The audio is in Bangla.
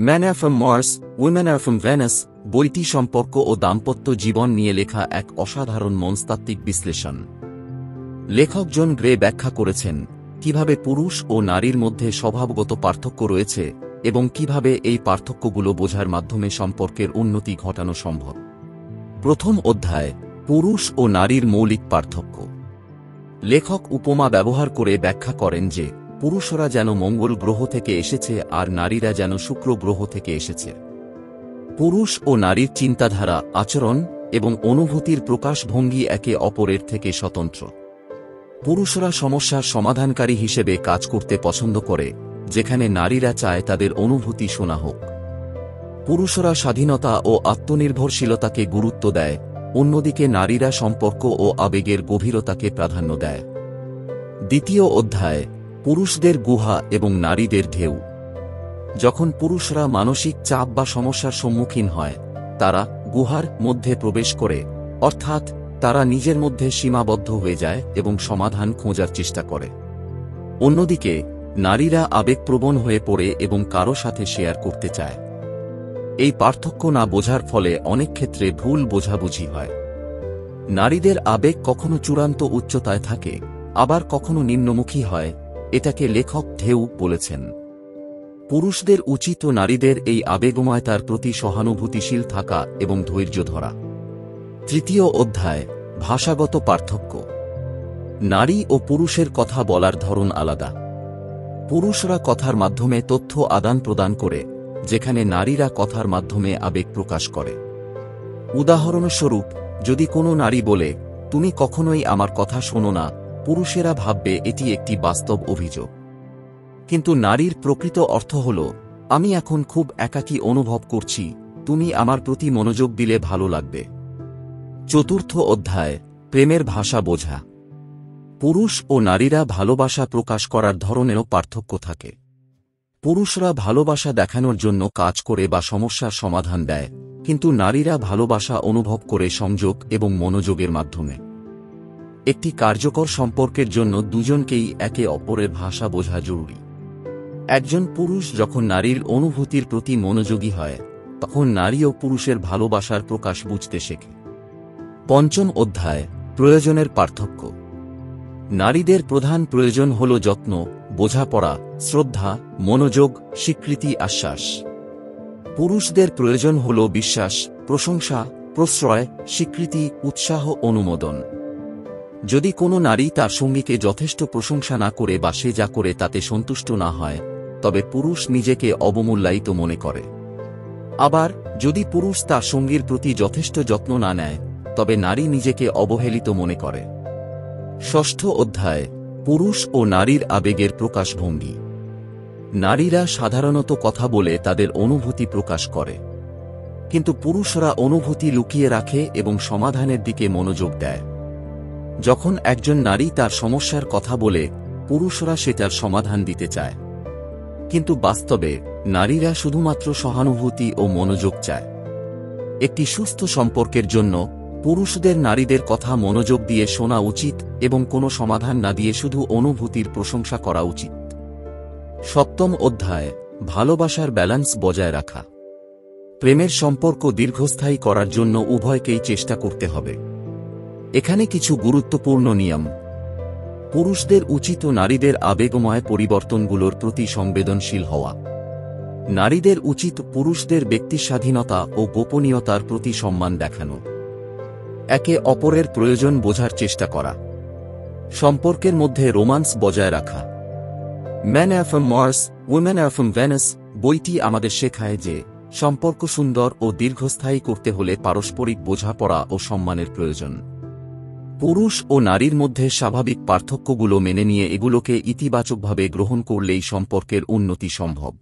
Man are from Mars, women are from Venus বইটি সম্পর্ক ও দাম্পত্য জীবন নিয়ে লেখা এক অসাধারণ মনস্তাত্ত্বিক বিশ্লেষণ। লেখক জন গ্রে ব্যাখ্যা করেছেন কিভাবে পুরুষ ও নারীর মধ্যে স্বভাবগত পার্থক্য রয়েছে এবং কিভাবে এই পার্থক্যগুলো বোঝার মাধ্যমে সম্পর্কের উন্নতি ঘটানো সম্ভব। প্রথম অধ্যায়, পুরুষ ও নারীর মৌলিক পার্থক্য। লেখক উপমা ব্যবহার করে ব্যাখ্যা করেন যে পুরুষরা যেন মঙ্গল গ্রহ থেকে এসেছে আর নারীরা যেন শুক্র গ্রহ থেকে এসেছে। পুরুষ ও নারীর চিন্তাধারা, আচরণ এবং অনুভূতির প্রকাশভঙ্গি একে অপরের থেকে স্বতন্ত্র। পুরুষরা সমস্যার সমাধানকারী হিসেবে কাজ করতে পছন্দ করে, যেখানে নারীরা চায় তাদের অনুভূতি শোনা হোক। পুরুষরা স্বাধীনতা ও আত্মনির্ভরশীলতাকে গুরুত্ব দেয়, অন্যদিকে নারীরা সম্পর্ক ও আবেগের গভীরতাকে প্রাধান্য দেয়। দ্বিতীয় অধ্যায়, পুরুষদের গুহা এবং নারীদের ঢেউ। যখন পুরুষরা মানসিক চাপ বা সমস্যার সম্মুখীন হয়, তারা গুহার মধ্যে প্রবেশ করে, অর্থাৎ তারা নিজের মধ্যে সীমাবদ্ধ হয়ে যায় এবং সমাধান খোঁজার চেষ্টা করে। অন্যদিকে নারীরা আবেগপ্রবণ হয়ে পড়ে এবং কারো সাথে শেয়ার করতে চায়। এই পার্থক্য না বোঝার ফলে অনেক ক্ষেত্রে ভুল বোঝাবুঝি হয়। নারীদের আবেগ কখনো চূড়ান্ত উচ্চতায় থাকে, আবার কখনো নিম্নমুখী হয়, এটাকে লেখক ঢেউ বলেছেন। পুরুষদের উচিত নারীদের এই আবেগময়তার প্রতি সহানুভূতিশীল থাকা এবং ধৈর্য ধরা। তৃতীয় অধ্যায়, ভাষাগত পার্থক্য। নারী ও পুরুষের কথা বলার ধরন আলাদা। পুরুষরা কথার মাধ্যমে তথ্য আদান প্রদান করে, যেখানে নারীরা কথার মাধ্যমে আবেগ প্রকাশ করে। উদাহরণস্বরূপ, যদি কোনো নারী বলে, তুমি কখনোই আমার কথা শোনো না, পুরুষেরা ভাববে এটি একটি বাস্তব অভিযোগ। কিন্তু নারীর প্রকৃত অর্থ হল, আমি এখন খুব একাকী অনুভব করছি, তুমি আমার প্রতি মনোযোগ দিলে ভালো লাগবে। চতুর্থ অধ্যায়, প্রেমের ভাষা বোঝা। পুরুষ ও নারীরা ভালোবাসা প্রকাশ করার ধরনেও পার্থক্য থাকে। পুরুষরা ভালোবাসা দেখানোর জন্য কাজ করে বা সমস্যার সমাধান দেয়, কিন্তু নারীরা ভালোবাসা অনুভব করে সংযোগ এবং মনোযোগের মাধ্যমে। একটি কার্যকর সম্পর্কের জন্য দুজনকেই একে অপরের ভাষা বোঝা জরুরি। একজন পুরুষ যখন নারীর অনুভূতির প্রতি মনোযোগী হয়, তখন নারীও পুরুষের ভালোবাসার প্রকাশ বুঝতে শেখে। পঞ্চম অধ্যায়, প্রয়োজনের পার্থক্য। নারীদের প্রধান প্রয়োজন হল যত্ন, বোঝাপড়া, শ্রদ্ধা, মনোযোগ, স্বীকৃতি, আশ্বাস। পুরুষদের প্রয়োজন হল বিশ্বাস, প্রশংসা, প্রশ্রয়, স্বীকৃতি, উৎসাহ, অনুমোদন। যদি কোনো নারী তার সঙ্গীকে যথেষ্ট প্রশংসা না করে বা সে যা করে তাতে সন্তুষ্ট না হয়, তবে পুরুষ নিজেকে অবমূল্যায়িত মনে করে। আবার যদি পুরুষ তার সঙ্গীর প্রতি যথেষ্ট যত্ন না নেয়, তবে নারী নিজেকে অবহেলিত মনে করে। ষষ্ঠ অধ্যায়, পুরুষ ও নারীর আবেগের প্রকাশভঙ্গি। নারীরা সাধারণত কথা বলে তাদের অনুভূতি প্রকাশ করে, কিন্তু পুরুষরা অনুভূতি লুকিয়ে রাখে এবং সমাধানের দিকে মনোযোগ দেয়। যখন একজন নারী তার সমস্যার কথা বলে, পুরুষরা সেটার সমাধান দিতে চায়, কিন্তু বাস্তবে নারীরা শুধুমাত্র সহানুভূতি ও মনোযোগ চায়। একটি সুস্থ সম্পর্কের জন্য পুরুষদের নারীদের কথা মনোযোগ দিয়ে শোনা উচিত এবং কোনো সমাধান না দিয়ে শুধু অনুভূতির প্রশংসা করা উচিত। সপ্তম অধ্যায়, ভালোবাসার ব্যালেন্স বজায় রাখা। প্রেমের সম্পর্ক দীর্ঘস্থায়ী করার জন্য উভয়কেই চেষ্টা করতে হবে। এখানে কিছু গুরুত্বপূর্ণ নিয়ম। পুরুষদের উচিত নারীদের আবেগময় পরিবর্তনগুলোর প্রতি সংবেদনশীল হওয়া। নারীদের উচিত পুরুষদের ব্যক্তিস্বাধীনতা ও গোপনীয়তার প্রতি সম্মান দেখানো। একে অপরের প্রয়োজন বোঝার চেষ্টা করা। সম্পর্কের মধ্যে রোমান্স বজায় রাখা। Man are from Mars, women are from Venus বইটি আমাদের শেখায় যে সম্পর্ক সুন্দর ও দীর্ঘস্থায়ী করতে হলে পারস্পরিক বোঝাপড়া ও সম্মানের প্রয়োজন। পুরুষ ও নারীর মধ্যে স্বাভাবিক পার্থক্যগুলো মেনে নিয়ে এগুলোকে ইতিবাচকভাবে গ্রহণ করলেই সম্পর্কের উন্নতি সম্ভব।